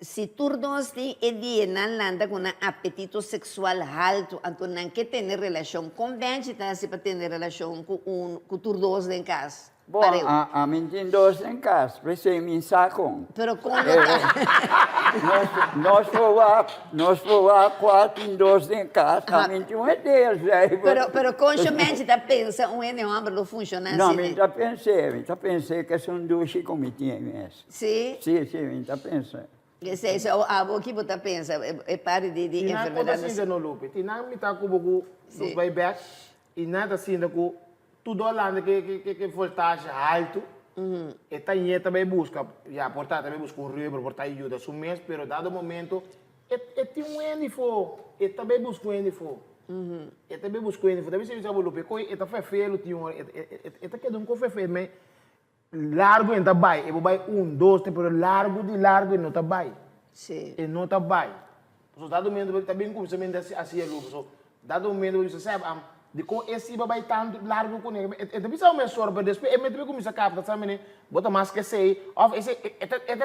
Se todos têm dia na landa com um apetite sexual alto, então não quer ter relação com Benji, tá? Se para ter relação com todos em casa. Bom, a mim tem dois em casa, pensei em saco. Pero quando nós vamos quatro em dois em casa, a mim tem uma deles. Pero conscientemente tá pensa um homem não funciona assim. Não, eu pensei que são duas comitinhas mesmo. Sim? Sim, eu pensei. Se a boa que você pensa, é parte de enfermidade. Não, assim, não, Lupe. Não me está com o buyback e nada assim, com tudo lá que voltagem alto. E também busca, já portar também busca rio, portar ajuda, um mês, mas dado momento, tem um endifo, e também busca um endifo. E também busca um endifo. Também se você Lupe, e foi feio, e tá querendo um feio, mas largo ainda vai, eu vai 1, 2, mas largo e não tá vai. Sim. E não tá vai. Dado momento, também começa a assim, Lupe, dado momento, você sabe, de com esse vai tanto largo com ele, é também só uma sorte, depois é mesmo como se capta, sabe, bota mais que sei, of esse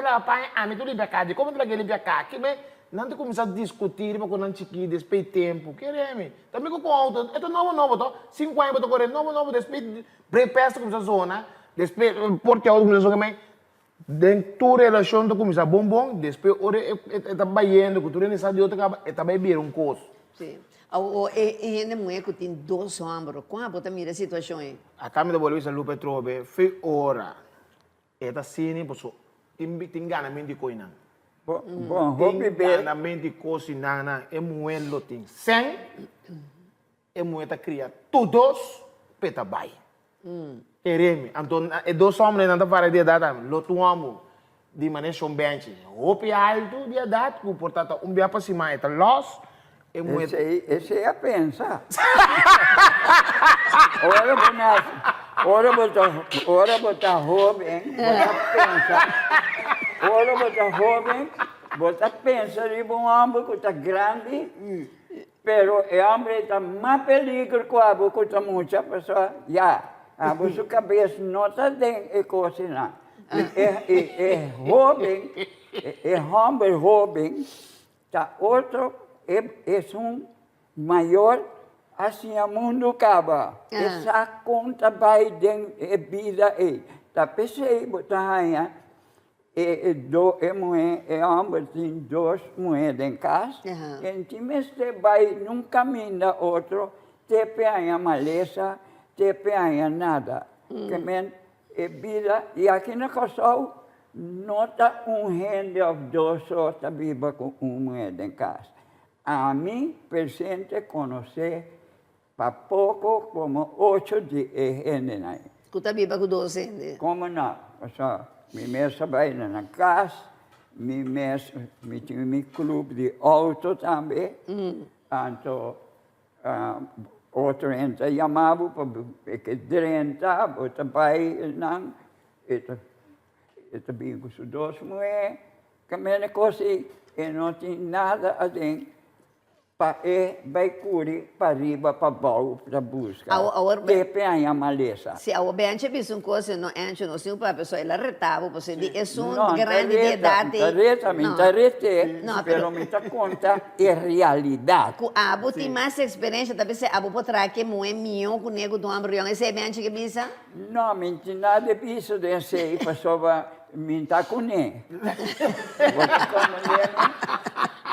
lá pai, a mim tu libra cá, de como tu lá libra cá, que me não te começar a discutir para quando chiquinho, depois tempo, queremos. Também com auto, é novo, 5 anos para correr, novo, depois prepesta começa a zona, depois porque a outra começa a jogar, dentro da relação tu começa a bom, depois está baiando, que tu não sabe de outra, está bebendo um coço. Sim. E ainda mulher que tem 2 ombros, como você mira a situação aí? A câmera da Bolívia Lupe Trobe, foi hora, está sendo, porque tem enganamento de coisa. Bom, vou beber. Enganamento de coisa, é mulher lo tem. Sem, é mulher que cria todos, peta bai. Queremos, então, é 2 homens não para de idade, lo tu amo, de maneira chombenche. Roupa alto de idade, portanto, dia para cima, é los, é mulher. Esse aí é pensa. Ora botar jovem, botar pensa. Ora botar jovem, botar pensa de um homem que está grande, pero o homem está mais peligro que o homem que está muita pessoa. Já, a sua cabeça não está dentro de coisa não. É jovem, é homem jovem, está outro, é um maior. Assim, o mundo acaba. Essa conta vai dentro da vida. Tá percebendo, tá aí? Homem tem 2 mulheres em casa. Então, você vai num caminho da outro, te pega a maleza, te pega nada. Que é vida. E aqui na Kosovo, não está gente ou 2 outros viva com uma mulher em casa. A mim, presente, conhecer para pouco, como 8 de gente aí. Que está viva com 2 gente? Como não? Me mesa vai na casa, me tinha meu clube de auto também. Então, outro gente chamava para que drenta, outra vai, não. Bem com as 2 mulheres, que a minha coisa, não tem nada a dizer. Vai curir para riba, para baixo, para buscar. Depende da maleza. Se a obediência é uma coisa, não enche, não se para a pessoa, ela retava, você diz, é um grande de idade. Não, pero me dá conta, é realidade. Com a abo tem mais experiência, talvez se abo pode trazer que não é meu, com o nego do embrião, esse é bem que bisa? Não, não tem nada disso, de ser, pessoa, me dá com ele.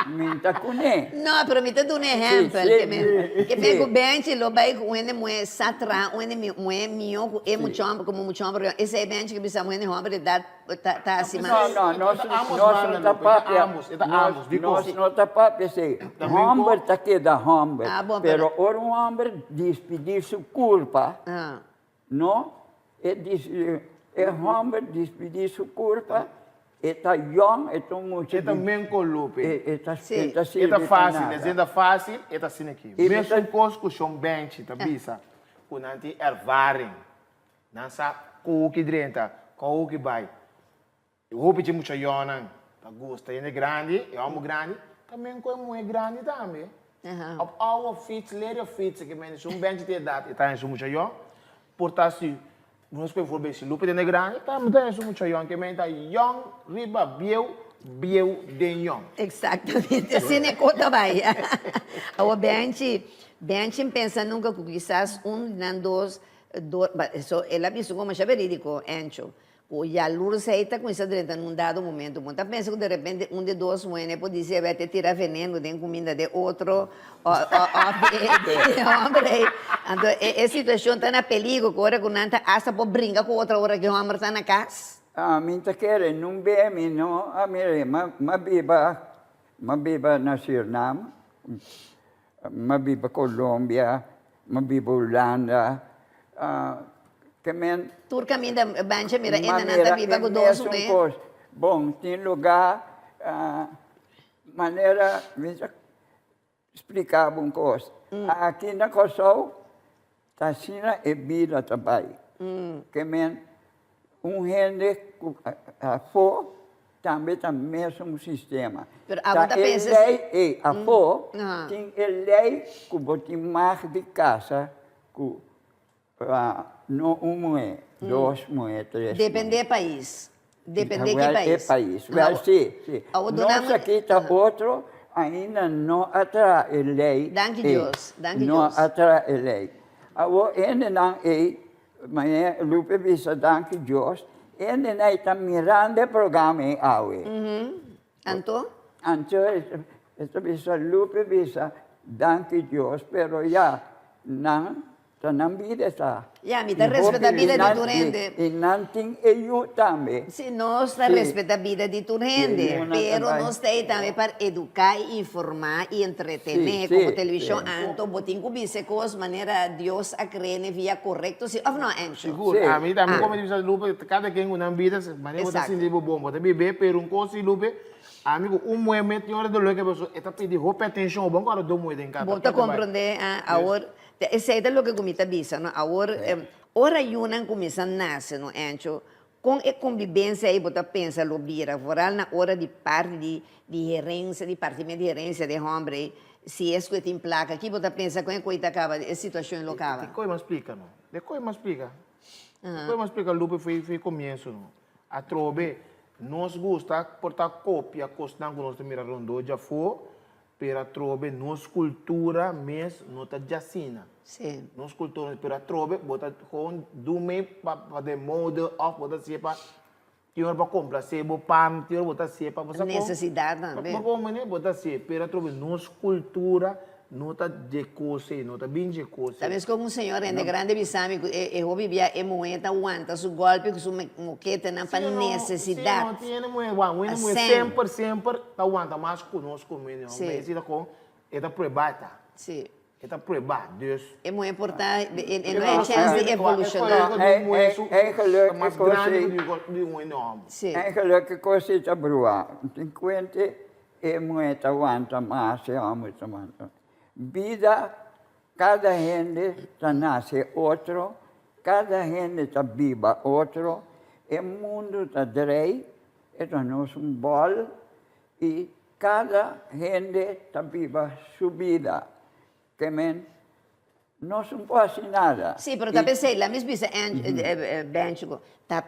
Minta kune. No, pero mi te doy un ejemplo. Que me bench lo vai com ele moe satra, ele moe mio é muito homem como muito homem. Esse é bench que bisa moe homem tá acima. Não, nós não papia. Nós não tá papia sei. Homem tá que da homem. Pero or homem despedir sua culpa. Não? É homem despedir sua culpa. Está young, está muito. Está bem com Lupe. Está fácil, está assim aqui. Mesmo coisa que o chão bench, está bisa. Com nanti ervaring. Nasa cookie drenta, cookie vai. Eu vou pedir muito yonan. Tá gosta, ele é grande, é homem grande. Também como é grande também. Op our feet, later feet, que menos um bench de idade, está em muito yon. Portanto, nós que for bem se Lupe de grande, tá muito young, que menos tá young, riba, biel de young. Exatamente, assim é conta vai. O bench pensa nunca que quizás nem dois, ela pensa como é verídico, Encho. O Yalur seita com essa direita num dado momento. Muita pensa que de repente de 2 mulheres pode dizer vai te tirar veneno de comida de outro, homem. Então, a situação está na perigo, que hora que não está hasta por brincar com outra hora que o homem está na casa. Minta quer não bebe, não, a minha, mabiba na Suriname, mabiba Colômbia, mabiba Holanda, Turca minda bancha mira ena nanta viva com 2 mulheres. Bom, tem lugar, maneira, explicar uma coisa. Aqui na Kosovo, está assim é vida também. Que gente também está no mesmo sistema. A lei, tem lei que botem mais de casa, não uma mulher, 2 mulheres, 3 Depende do país. Depende de Well, que país. é país. Ah, Well, sim, sim. o do Nós namo- aqui está outro, ainda não atra lei. Danke Deus, danke Não Deus. atra lei. Agora, ainda não é, mas Lupe bisa danke Deus, ainda não está mirando o programa em Aue. Anto? Antes, esta bisa Lupe bisa danke Deus, pero já não vida está. Ya, mi te respeta a vida de tu gente. E não tem eu também. Sí, nós está Sí. respeita a vida de tu gente, Sí, una pero também. nós está aí também para educar, informar e entretener, Sí, como sí, televisão sí. anto, botin que bise coisas maneira Deus a crene via correto, sim, ou não, Ancho? Seguro. Sim. A mim também, Ah. como diz Lupe, cada quem uma vida, mas eu Exato. assim de bom, bota bebê, pero um coisa Lupe, amigo, movimento tem hora de louco, a pessoa está pedindo roupa atenção, bom, agora dou muito em casa. Bota compreender, agora, esse é o que comita bisa, não? Agora, ora yuna começa a nascer, não, Ancho? Com a convivência aí, bota pensa, lobira, foral na hora de parte de herência, de partimento de herência de homem, se é que tem placa, aqui bota pensa com a coisa acaba, a situação local. De coisa mais explica, não? De coisa mais explica. De coisa mais explica, Lupe foi começo, não? A trobe, nós gosta portar cópia, costan que nós mira rondou já foi, pero a trobe, nós cultura mesmo, não tá jacina. Sim. Nós cultura, pero a trobe, bota com do meio para de model off, bota se para tinha para comprar, se bo pam, tinha bota se para você Necessidade também. mas como né, bota se, pero a trobe, nós cultura não tá de coisa, não tá bem de coisa. Talvez como um senhor é grande bisame, eu vivia em moeda, aguanta su golpe, com su moqueta, não para necessidade. Não tinha moeda, A sempre aguanta mais conosco, menino. Sim. Mas isso com é prebata, Sim. é prebata, Deus. É muito importante, não é chance de evolucionar. É geluk mais que você- grande do um enorme. Sim. Eigenlijk kost het a brua. Tem quente e muita aguanta mais e muito aguanta. Vida, cada gente tá nasce outro, cada gente tá viva outro, e mundo tá drei, então nós bol, e cada gente tá viva sua vida. Que men, nós não pode nada. Sim, mas pensei, lá mesmo bisa Benchico,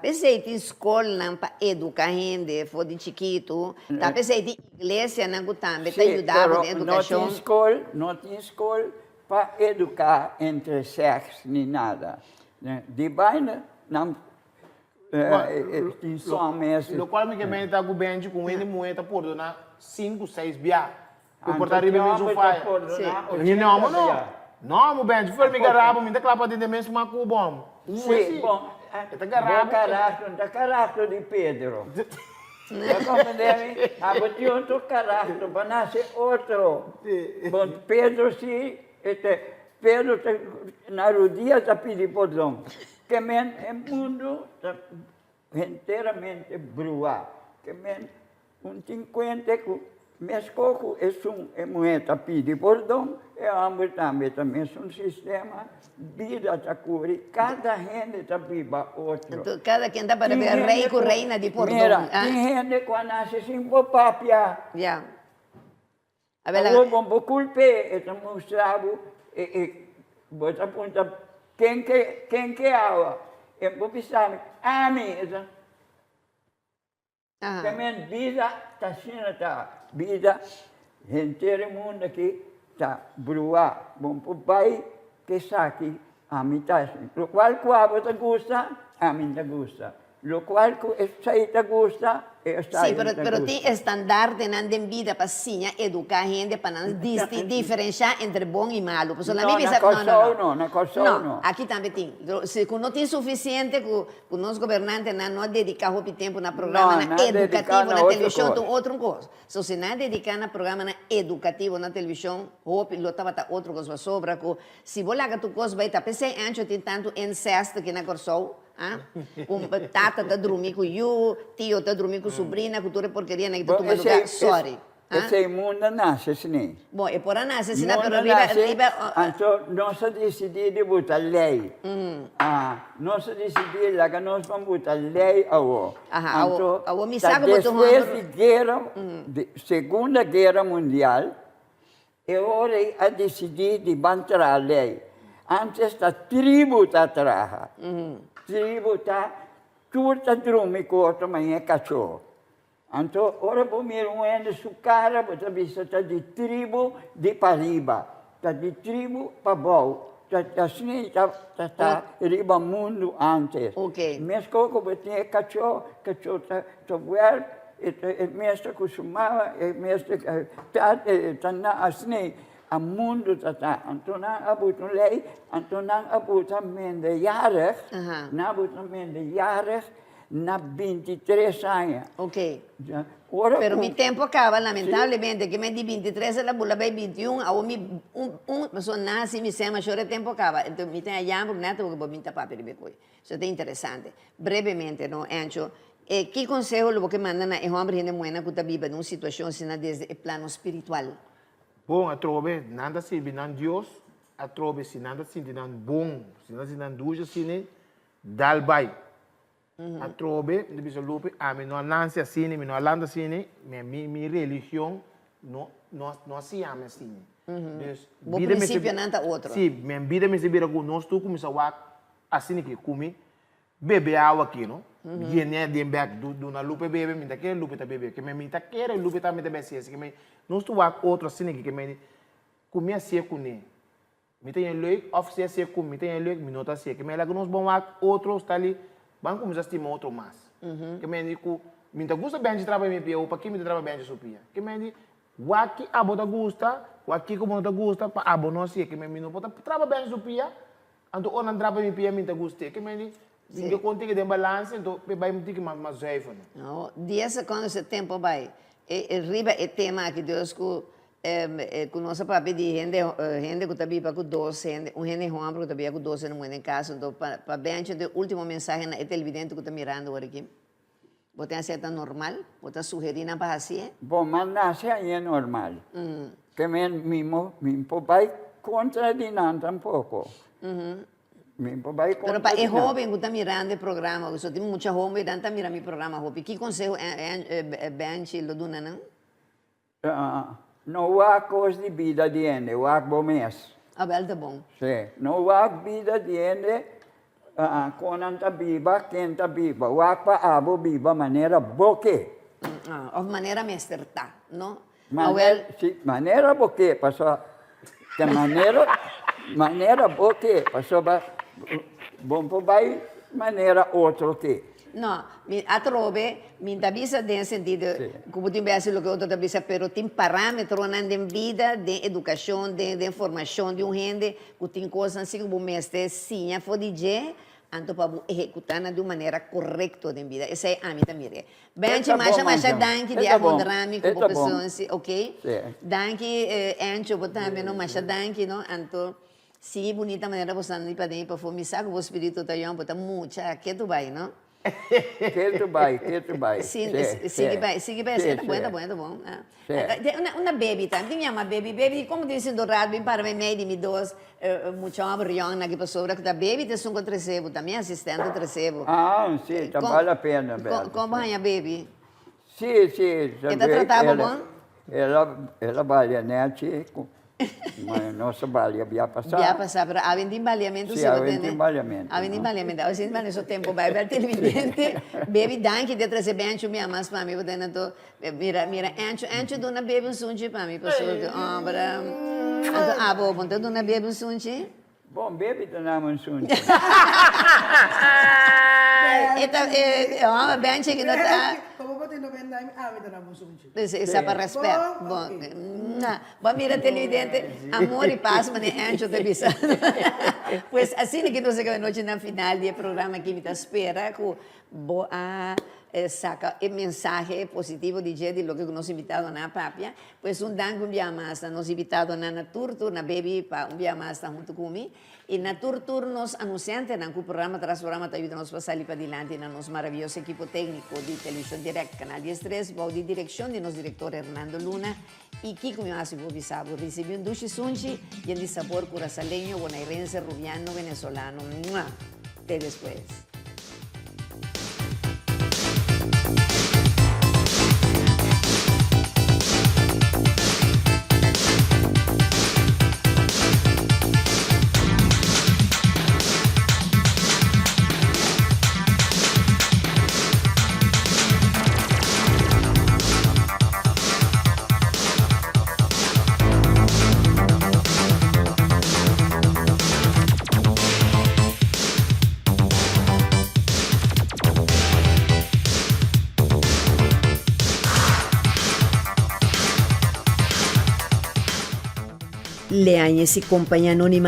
pensei de escola para educar gente, for de chiquito, pensei de igreja não também, para ajudar na educação. Não tem escola para educar entre sexos nem nada. De baina, não tem só mesmo. Lo qual me que me tá gubende com ele moeda por dona 5, 6 bia. Por Anto portar ribe mesmo fai. Não. Não, meu bem, se for me garabo, me dá clapa de mesmo uma cu bom. Sim, bom. Da caráter de Pedro. Já compreendem? Abatiu outro caráter, para nascer outro. Bom, Pedro, sim, Pedro, na rodia, está pedindo perdão. Que men, é mundo inteiramente brua. Que men, 50, mesco é moeda pede perdão, é ambos também é um sistema vida da cura, cada gente está viva outro. Então, cada quem dá para ver rei com reina de Porto. Mira, tem gente quando nasce sem papia. Já. A Agora, ver, por culpa, é mostrado, bota ponta, quem que é água? É por pensar, mim, também vida está sendo vida inteiro mundo aqui está brua bom por pai que sabe a mim tá o qual coabo te gusta a mim te gusta lo qual sai te gusta sim, pero tem estandarte na vida para sim educar a gente para não diferenciar entre bom e malo. Porque não, na coisa não. Aqui também tem. Se não tem suficiente, que os governantes não dedicam o tempo na programa educativo na televisão, tem outra coisa. Se não dedicar na programa educativo na televisão, o piloto vai ter outra coisa sobra. Se você larga tu coisa, vai estar pensando antes tem tanto incesto que na corção. Tata está dormindo com o tio está dormindo com a sobrinha, que toda porcaria que está tomando lugar. Sorry. Esse mundo nasce assim. Bom, é por nasce assim, pero então, nós decidimos botar lei. Nós decidimos que nós vamos botar lei agora. Então, depois de guerra, Segunda Guerra Mundial, é hora a decidir de bancar a lei. Antes da tribo está atrás. Tribo está Turta drumi corta manhã cachorro. Então, ora vou me ruendo su cara, você vista tá de tribo de pariba, tá de tribo para bom. Tá assim, tá riba mundo antes. Ok. Mas como você cachorro tá well, mestre costumava, mestre tá na assim, a mundo tá. Então não abuto lei, então não abuto minderjarig, não abuto minderjarig na 23 anos. Ok. Ora, Pero mi tempo acaba, lamentavelmente, che me di 23 la bulla bei 21, a un persona nasi mi sembra che il tempo acaba. Então, mi tenho a porque neto porque mi tapa per me coi. Isso é interessante. Brevemente, no, Ancho, que consejo lo que mandan a homem gente buena que está viva numa situação assim desde o plano espiritual? Bom, a trobe, nada se binan Deus, a trobe se nada se binan bom, se nada se binan duja se ne dalbai. A trobe, de bisa lupe, a mi no lancia cine, mi no alanda cine, mi religião não se ama assim. O princípio não está outro. Sim, minha vida me se vira com nós, tu começa a assim que come, bebe água aqui, não? E né de back do na lupe bebe, me daquele lupe tá bebe, que me tá querer lupe tá me tá bebe assim, que me nós tu outro assim que me comer assim com ne. Me tem leuk, of se assim com me tem leuk, me nota assim, que me lá que nós bom outro está ali. Vamos começar a estimar outro mais. Que me digo, me tá gosta bem de trabalhar me pia, ou para que me trabalha bem de sopia. Que me digo, o aqui abo da gosta, o aqui como não tá gosta, para abo não sei que me não pode trabalhar bem de sopia. Então o não trabalha me pia me tá gosta. Que me digo, eu contigo de balance, então vai me dizer mais zaifa. Não, 10 segundos de tempo vai. Riba é tema que Deus com nossa papi de gente que está viva com 12, gente homem que está viva com 12 não em casa, então para bem o último mensagem na televidente que está mirando agora aqui. Você aceita normal? Você sugerir para assim? Bom, mas nasce aí é normal. Que mesmo vai contradinar um pouco. Mesmo vai Pero para el joven que está mirando el programa, que tem muita joven que está mirando mi programa, que consejo bem chilo duna não? Não há coisa de vida de ende, não há bom mês. Ah, bem, tá bom. Sim, não há vida de ende, quando está viva, quem está viva. Não há para abo viva maneira boque. Of maneira mesterta, não? Maneira boque, passou, que maneira boque, passou, bom vai maneira outro que. No, a trove, mi avisa nel sentito, come ti pensi lo che ho avisa, però ti parametro in vita di educazione, di informazione di un gente, che ti cosa assim como mestre, sim, a fodije, anto para executar de uma maneira correta em vida. Essa é a minha também. Bem, mas danke de abondarmi como pessoa, ok? Danke, ancho, também não, mas danke, não, anto, sim, bonita maneira você não ir para dentro, para formar, o espírito tá aí, botar muita, que tu vai, não? Que tu vai. Sim, sigue bem, tá bom. Uma baby, tá? Tinha uma baby, como disse do rádio, para mim, me dois, muito abrião, que pessoa que tá baby, tem um recebo, também assistente recebo. Ah, sim, tá vale a pena, velho. Como é a baby? Sim. Ela tratava bom? Ela vale, né, mas nossa vale, havia passado. Pero havia embaleamento. Sim, havia embaleamento. Havia embaleamento. Havia embaleamento, tempo vai ver televidente. Baby, danke de trazer bem ancho minha mas para mim, portanto, mira, ancho dona baby um sunchi para mim, pessoal que para bom, então dona baby um sunchi. Bom, baby dona um sunchi. Bem que não tá. Como pode não vender a vida na musunchi. Isso para respeito. Bom, mira televidente, amor e paz, mas ancho de bisa. Pues assim que nós chegamos hoje na final do programa que me espera, que boa saca o mensagem positivo de gente lo que nos invitado na papia. Pues danke um dia mais, nos invitado na tour na baby para dia mais junto comigo. E na tour nos anunciante na que o programa tras programa ajuda nos passar ali para adiante na nosso maravilhoso equipo técnico de televisão direct canal 13, boa de direção de nosso diretor Hernando Luna e que como eu acho visavo recebi duche sunchi e de sabor curaçaleño, bonaerense, rubiano, venezolano. Até depois. Leañez y Compañía Anónima